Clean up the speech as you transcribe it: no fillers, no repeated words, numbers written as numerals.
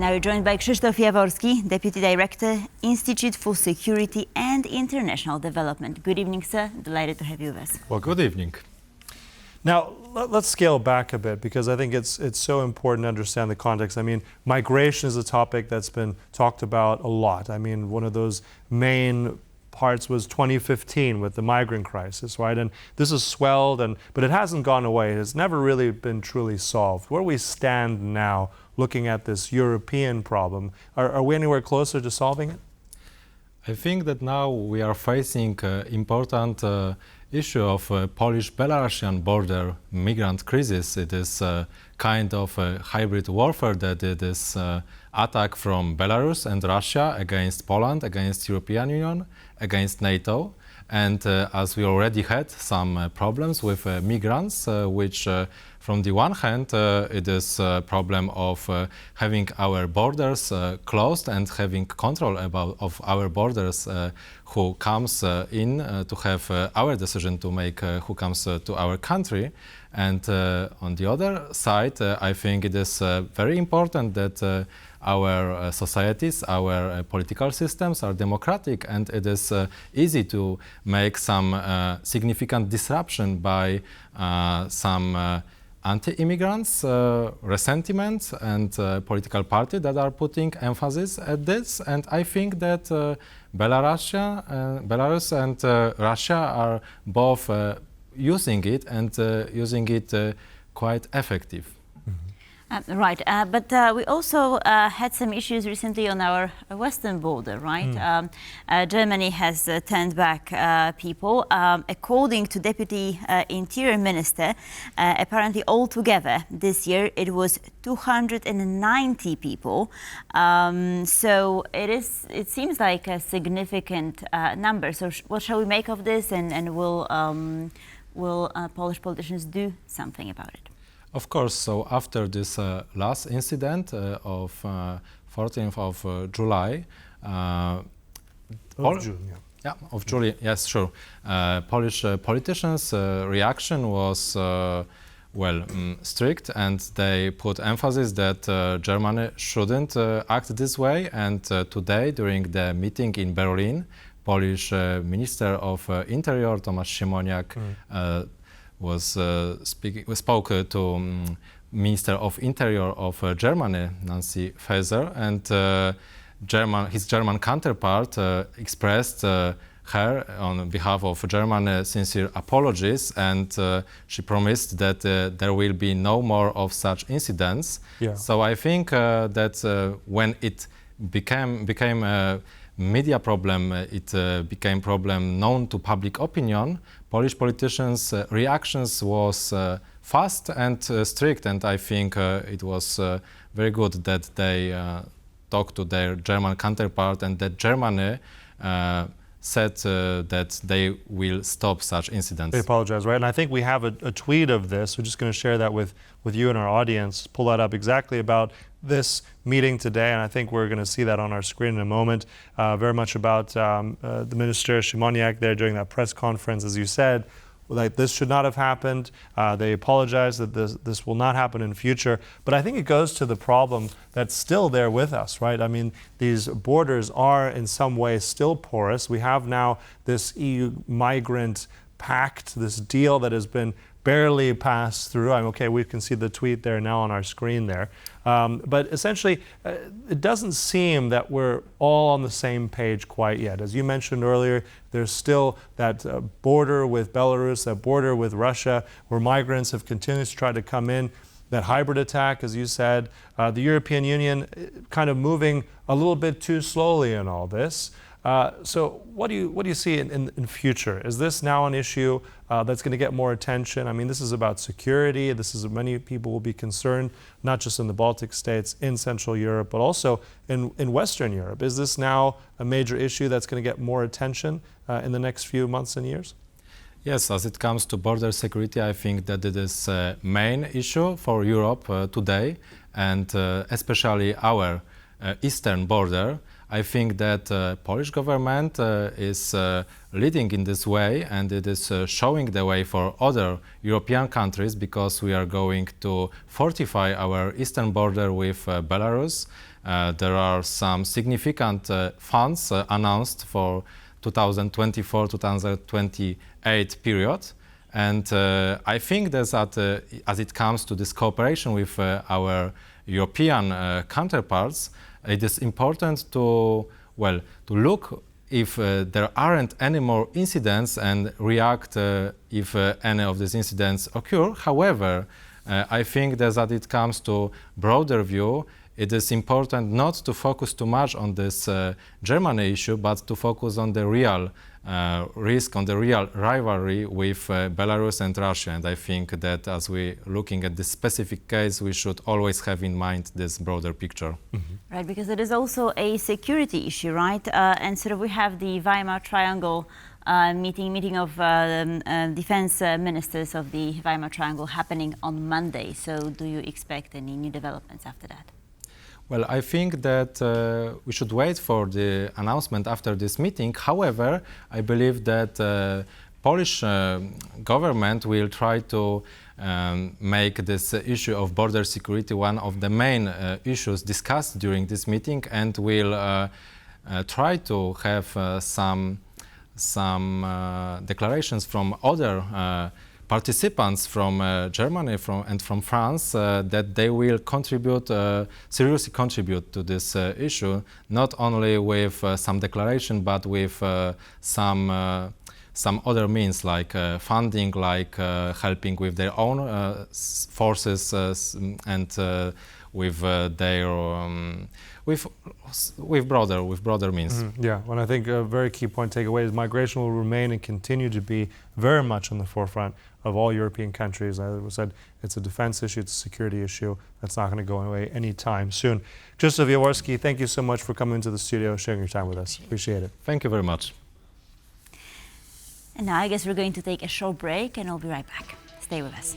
now you're joined by Krzysztof Jaworski, Deputy Director, Institute for Security and International Development. Good evening, sir. Delighted to have you with us. Well, good evening. Now, let's scale back a bit, because I think it's so important to understand the context. I mean, migration is a topic that's been talked about a lot. I mean, one of those main parts was 2015 with the migrant crisis, right? And this has swelled, but it hasn't gone away. It has never really been truly solved. Where we stand now, looking at this European problem, are we anywhere closer to solving it? I think that now we are facing important issue of Polish-Belarusian border migrant crisis. It is kind of a hybrid warfare, that it is attack from Belarus and Russia against Poland, against European Union, against NATO. And as we already had some problems with migrants, which from the one hand, it is a problem of having our borders closed and having control of our borders, who comes in to have our decision to make who comes to our country. And on the other side, I think it is very important that our societies, our political systems are democratic, and it is easy to make some significant disruption by some anti-immigrants, resentment, and political party that are putting emphasis at this. And I think that Belarus and Russia are both using it, and using it quite effective. Right, but we also had some issues recently on our western border, right? Germany has turned back people. According to Deputy Interior Minister, apparently altogether this year it was 290 people. So it seems like a significant number. So what shall we make of this, and will Polish politicians do something about it? Of course. So after this last incident of 14th of July, of July, yes, sure. Polish politicians' reaction was strict, and they put emphasis that Germany shouldn't act this way. And today, during the meeting in Berlin, Polish Minister of Interior Tomasz Siemoniak spoke to Minister of Interior of Germany, Nancy Feaser, and his German counterpart expressed her, on behalf of Germany, sincere apologies, and she promised that there will be no more of such incidents. Yeah. So I think that when it became a media problem, it became problem known to public opinion, Polish politicians' reactions was fast and strict, and I think it was very good that they talked to their German counterpart, and that Germany said that they will stop such incidents. They apologize, right? And I think we have a tweet of this. We're just going to share that with you and our audience, pull that up exactly about this meeting today, and I think we're going to see that on our screen in a moment. Very much about the Minister Siemoniak there during that press conference, as you said, like this should not have happened. They apologize that this will not happen in future. But I think it goes to the problem that's still there with us, right? I mean, these borders are in some way still porous. We have now this EU migrant pact, this deal that has been barely passed through. Okay, we can see the tweet there now on our screen there. But essentially, it doesn't seem that we're all on the same page quite yet. As you mentioned earlier, there's still that border with Belarus, that border with Russia, where migrants have continued to try to come in. That hybrid attack, as you said, the European Union kind of moving a little bit too slowly in all this. So what do you see in future? Is this now an issue that's going to get more attention? I mean, this is about security. Many people will be concerned, not just in the Baltic states, in Central Europe, but also in Western Europe. Is this now a major issue that's going to get more attention in the next few months and years? Yes, as it comes to border security, I think that it is a main issue for Europe today, and especially our eastern border. I think that Polish government is leading in this way, and it is showing the way for other European countries, because we are going to fortify our eastern border with Belarus. there are some significant funds announced for 2024-2028 period. And I think that as it comes to this cooperation with our European counterparts, it is important to look if there aren't any more incidents and react if any of these incidents occur. However, I think that it comes to broader view, it is important not to focus too much on this Germany issue, but to focus on the real risk, on the real rivalry with Belarus and Russia. And I think that as we're looking at this specific case, we should always have in mind this broader picture. Mm-hmm. Right, because it is also a security issue, right? And sort of we have the Weimar Triangle meeting of defense ministers of the Weimar Triangle happening on Monday. So do you expect any new developments after that? Well, I think that we should wait for the announcement after this meeting. However, I believe that Polish government will try to make this issue of border security one of the main issues discussed during this meeting, and will try to have some declarations from other participants from Germany and from France that they will seriously contribute to this issue, not only with some declaration, but with some other means like funding, like helping with their own forces and with their with broader means. Mm-hmm. Yeah, well, I think a very key point takeaway is migration will remain and continue to be very much on the forefront of all European countries. As I said, it's a defense issue, it's a security issue that's not going to go away anytime soon. Krzysztof Jaworski, thank you so much for coming into the studio, sharing your time with us. Appreciate it. Thank you very much. And now I guess we're going to take a short break and I'll be right back. Stay with us.